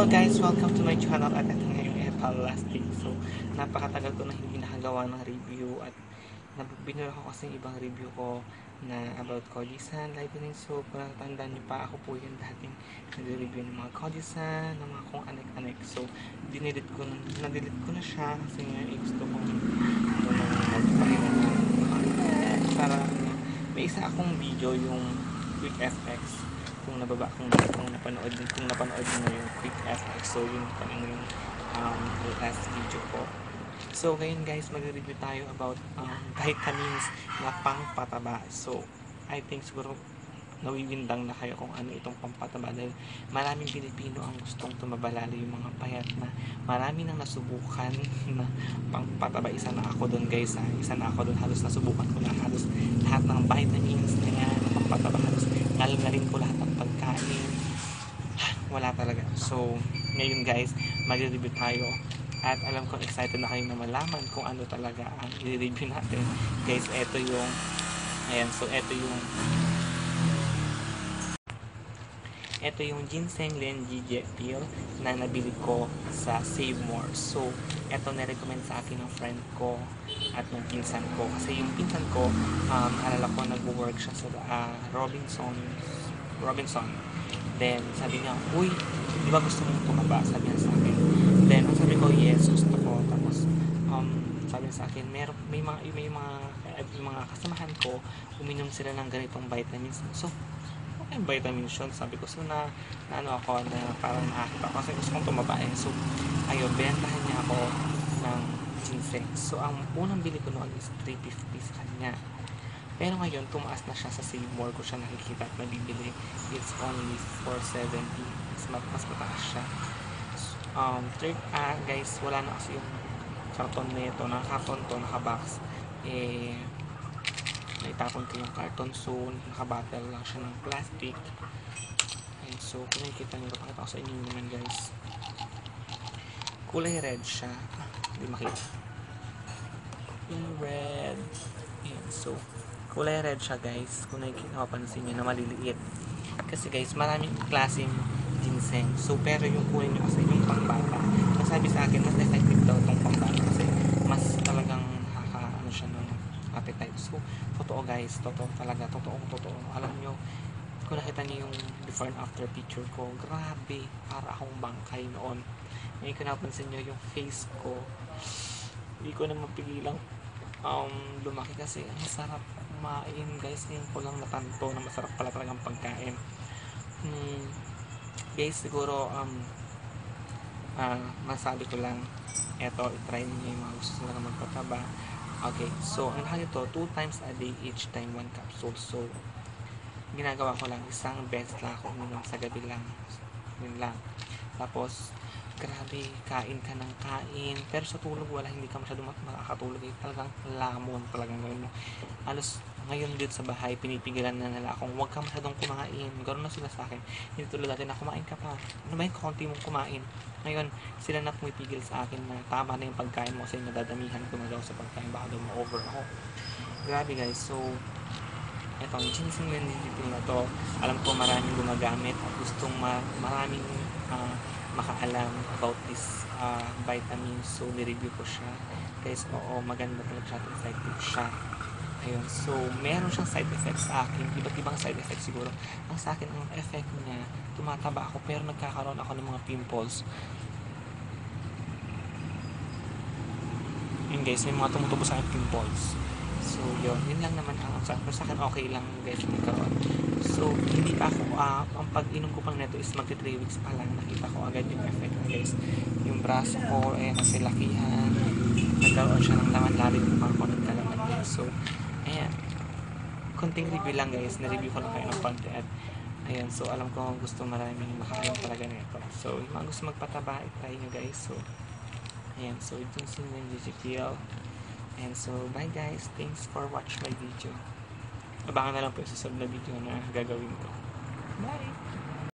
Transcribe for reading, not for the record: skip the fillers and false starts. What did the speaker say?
Hello guys! Welcome to my channel at ito ngayong last day. So, napakatagal ko na hindi nakagawa ng review at binura ko kasi yung ibang review ko na about Kojisan, Lightning Soup. Kung natatandaan nyo pa, ako po yung dating nag-review ng mga Kojisan, ng mga kung anek-anek. So, na-delete ko na siya kasi ngayon gusto kong magpakita ng para may isa akong video yung Quick FX kung napanood mo yung Quick FX. So yun pa yung last video ko. So ngayon guys, mag-review tayo about vitamins na pangpataba. So I think siguro nawiwindang na kayo kung ano itong pampataba dahil maraming Pilipino ang gustong tumaba, lalo yung mga payat na marami nang nasubukan na pangpataba. Isa na ako doon guys, isa na ako doon. Halos nasubukan ko na halos lahat ng vitamins na yan pampataba, halos nalin ko lahat ng pagkain. Wala talaga. So ngayon guys, mag-review tayo at alam ko excited na kayo na malaman kung ano talaga ang i-review natin guys. Ito yung ito yung ginseng Lenji Jet Pill na nabili ko sa Save More. So, ito na-recommend sa akin ng friend ko at ng pinsan ko. Kasi yung pinsan ko, alala ko nag-work siya sa Robinson. Then, sabi niya, uy, di ba gusto mong tumaba? Sabi niya sa akin. Then, sabi ko, yes, gusto ko. Tapos, sabi niya sa akin, may mga kasamahan ko, uminom sila ng ganitong vitamins. So, yung vitamin yun, sabi ko, so na ano ako, na parang nakakita ko kasi gusto kong tumaba so ayun, bentahan niya ako ng ginseng. So ang unang bili ko noon is 350 sa kanya, pero ngayon tumaas na siya sa Save More ko siya nakikita at nabibili. It's only 470, mas mataas siya. Guys, wala na kasi yung karton nito, nakakarton to, nakabox, naitapon ko yung carton, so nakabattle lang siya ng plastic. And so kung nakikita nyo, pakita ko sa inyo naman guys, kulay red siya. Hindi makita, kulay red. And so kulay red siya guys, kung nakikita, mapansin nyo na maliliit kasi guys, maraming klaseng ginseng. So pero yung kulay nyo kasi yung pangbata, nasabi sa akin mas effective daw itong pangbata kasi mas talagang nakakaano siya ng appetite. So, totoo guys, totoo. Alam nyo, kung nakita nyo yung before and after picture ko, grabe, para akong bangkay noon. Ngayon kung napansin nyo yung face ko, hindi ko na mapigilang lumaki kasi ang sarap kumain guys. Ngayon ko lang natanto na masarap pala talagang pagkain. Guys, siguro masabi ko lang, eto, itry niyo yung mga gusto nila magpataba. Okay, so ang lahat ito, 2 times a day, each time 1 capsule. So, ginagawa ko lang, isang beses lang ako uminom sa gabi lang. Yun lang. Tapos, grabe, kain ka ng kain. Pero sa tulog, hindi ka masyadong makakatulog. Talagang lamon, talagang gano'n. Alos, ngayon dito sa bahay, pinipigilan na nila akong huwag ka masyadong kumain. Gano'n na sila sa akin. Hindi tulad natin na kumain ka pa. Ano ba yung konti mong kumain? Ngayon, sila na pumipigil sa akin na tama na yung pagkain mo kasi nadadamihan ko na daw sa pagkain, baka daw ma-over ako. Grabe guys, so itong ginseng Lenji na to, alam ko maraming gumagamit at gustong maraming makaalam about this vitamin. So nireview ko siya guys. Oo, maganda talaga siya, effective siya. Ayun, so meron siyang side effects sa akin, iba't ibang side effects siguro. Ang sa akin, ang effect niya, tumataba ako pero nagkakaroon ako ng mga pimples. Yun guys, may mga tumutubo sa akin pimples. So yun lang naman ang sa akin, okay lang guys nagkaroon. So hindi pa ako, ang pag-inom ko pang neto is magti 3 weeks pa lang, nakita ko agad yung effect guys. Yung braso ko, nasilakihan, nagkaroon siya ng laman, lalo yung mukha ko nagkalaman guys. So ayan, konting review lang guys, na-review ko lang kayo ng konti at ayan, so alam ko gusto maraming makaalam talaga nito. So yung mga gusto magpataba, try nyo guys. So ayan, so ito yung Lenji Pill. And so bye guys, thanks for watching my video. Abangan na lang po yung susunod na video na gagawin ko. Bye!